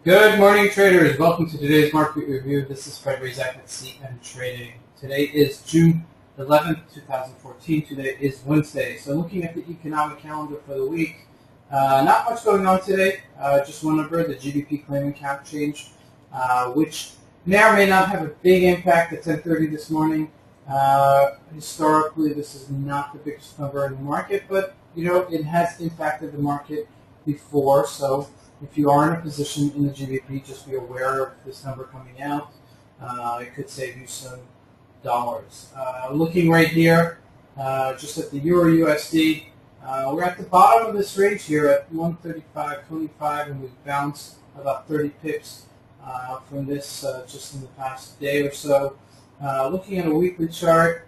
Good morning, traders. Welcome to today's market review. This is Razak at CMTrading. Today is June 11th, 2014. Today is Wednesday. So looking at the economic calendar for the week, not much going on today. Just one number, the GDP claimant count change, which may or may not have a big impact at 10:30 this morning. Historically, this is not the biggest number in the market, but it has impacted the market before. So if you are in a position in the GBP, just be aware of this number coming out. It could save you some dollars. Looking right here, just at the Euro USD, we're at the bottom of this range here at 135.25, and we've bounced about 30 pips from this just in the past day or so. Looking at a weekly chart,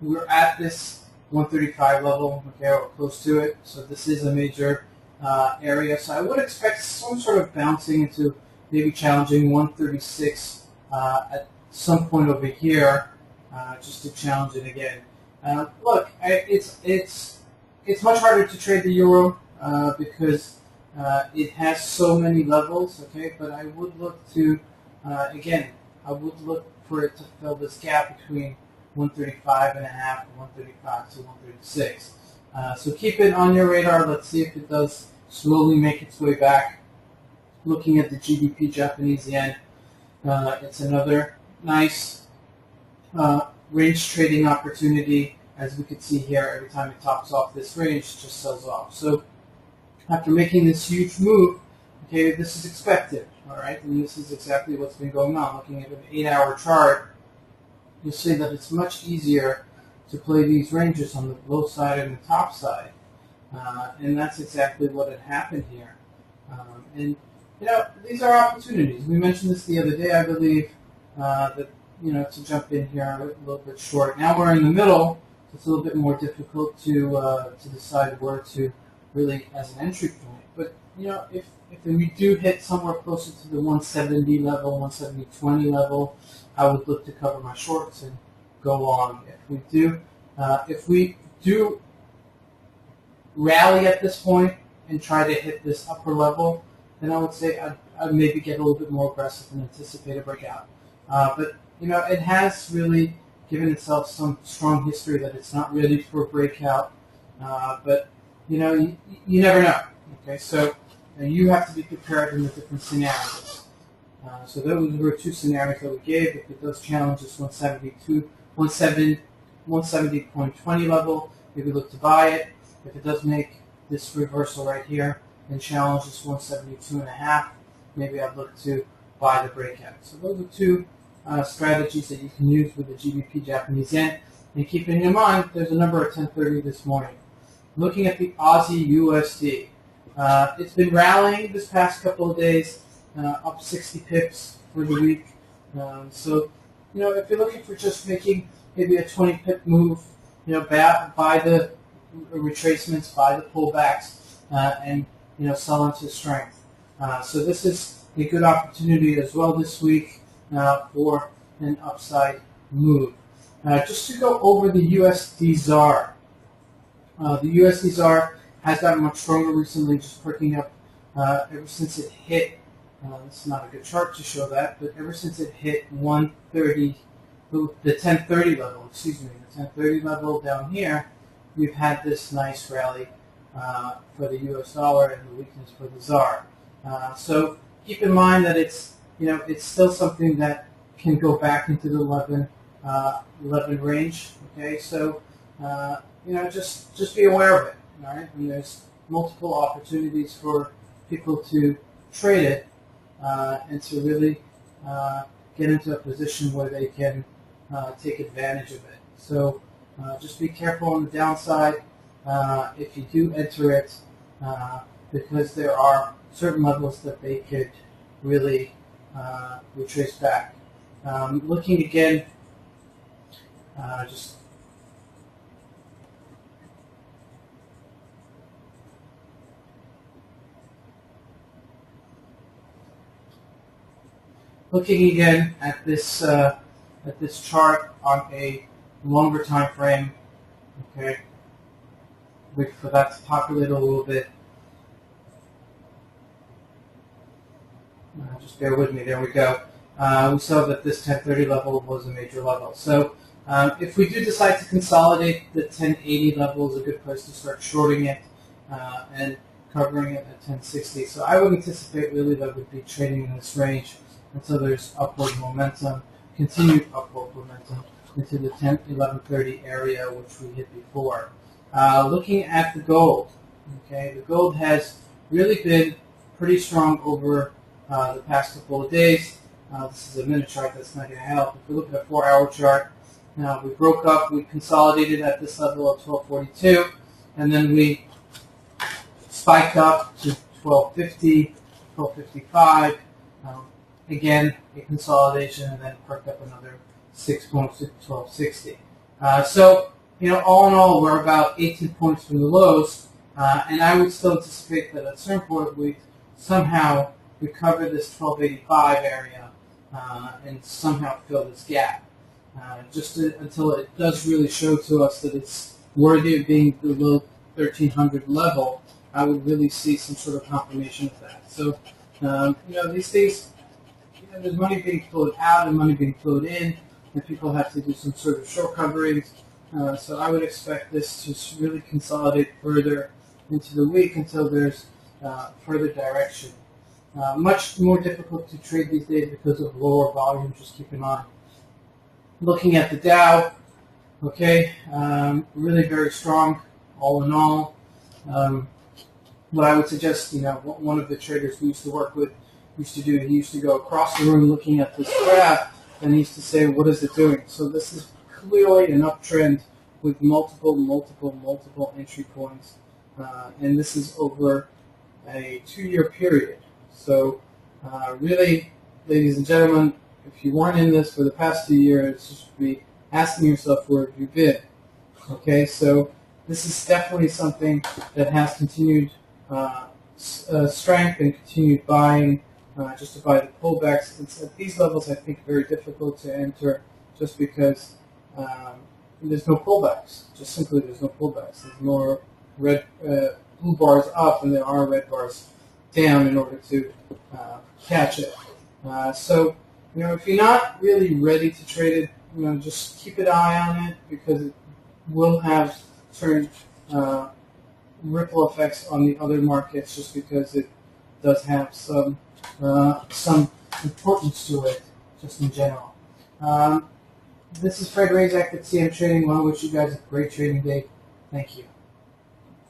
we're at this 135 level, okay, or close to it. So this is a major area. So I would expect some sort of bouncing into maybe challenging 136 at some point over here, just to challenge it again. Look, it's much harder to trade the euro because it has so many levels. Okay, but I would look to again, I would look for it to fill this gap between 135.5 and 135 to 136. So keep it on your radar. Let's see if it does slowly make its way back. Looking at the GBP Japanese yen, it's another nice range trading opportunity. As we can see here, every time it tops off this range, it just sells off. So after making this huge move, okay, this is expected, all right? And this is exactly what's been going on. Looking at an 8-hour chart, you'll see that it's much easier to play these ranges on the low side and the top side. And that's exactly what had happened here. And these are opportunities. We mentioned this the other day, I believe, that to jump in here a little bit short. Now we're in the middle, so it's a little bit more difficult to decide where to really as an entry point. But if we do hit somewhere closer to the 170 level, 170.20 level, I would look to cover my shorts and go long. If we do rally at this point and try to hit this upper level, then I would say I'd maybe get a little bit more aggressive and anticipate a breakout. But it has really given itself some strong history that it's not ready for a breakout. But you never know. Okay, so you have to be prepared in the different scenarios. So those were two scenarios that we gave. If it does challenge this 170.20 level, maybe look to buy it. If it does make this reversal right here and challenge this 172.5, maybe I'd look to buy the breakout. So those are two strategies that you can use with the GBP Japanese yen. And keeping in mind, there's a number at 10:30 this morning. Looking at the Aussie USD, it's been rallying this past couple of days, up 60 pips for the week. So if you're looking for just making maybe a 20 pip move, buy the retracements, buy the pullbacks, and sell into strength. So this is a good opportunity as well this week for an upside move. Just to go over the USD ZAR. The USD ZAR has gotten much stronger recently, just perking up ever since it hit. This is not a good chart to show that, but ever since it hit 130, the 1030 level, the 1030 level down here, we've had this nice rally for the US dollar and the weakness for the ZAR. So keep in mind that it's still something that can go back into the 11 range. Okay, so just be aware of it. All right, and there's multiple opportunities for people to trade it and to really get into a position where they can take advantage of it. So just be careful on the downside if you do enter it, because there are certain levels that they could really retrace back. Looking again, just looking again at this chart on a longer time frame. Okay, wait for that to populate a little bit. Just bear with me. There we go. We saw that this 1030 level was a major level. So if we do decide to consolidate, the 1080 level is a good place to start shorting it and covering it at 1060. So I would anticipate really that we'd be trading in this range until there's upward momentum, continued upward momentum into the 1130 area, which we hit before. Looking at the gold, okay, the gold has really been pretty strong over the past couple of days. This is a minute chart, that's not going to help. If we look at a 4-hour chart, we broke up, we consolidated at this level of 1242, and then we spiked up to 1250, 1255. Again, a consolidation, and then perked up another 6 points to 1260. So, all in all, we're about 18 points from the lows, and I would still anticipate that at a certain point we somehow recover this 1285 area and somehow fill this gap. Until it does really show to us that it's worthy of being below 1300 level, I would really see some sort of confirmation of that. So, these things, there's money being flowed out and money being flowed in, and people have to do some sort of short coverings. So I would expect this to really consolidate further into the week until there's further direction. Much more difficult to trade these days because of lower volume, just keep in mind. Looking at the Dow, okay, really very strong all in all. What I would suggest, one of the traders we used to work with used to do, he used to go across the room looking at this graph, and he used to say, what is it doing? So this is clearly an uptrend with multiple entry points, and this is over a 2-year period. So really, ladies and gentlemen, if you weren't in this for the past 2 years, you should be asking yourself where you've been. Okay, so this is definitely something that has continued strength and continued buying, just to buy the pullbacks. It's at these levels, I think, very difficult to enter just because there's no pullbacks. Just simply there's no pullbacks. There's more blue bars up than there are red bars down in order to catch it. So, if you're not really ready to trade it, just keep an eye on it because it will have certain ripple effects on the other markets just because it does have some importance to it, just in general. This is Fred Razak at CMTrading. I want to wish you guys a great trading day. Thank you.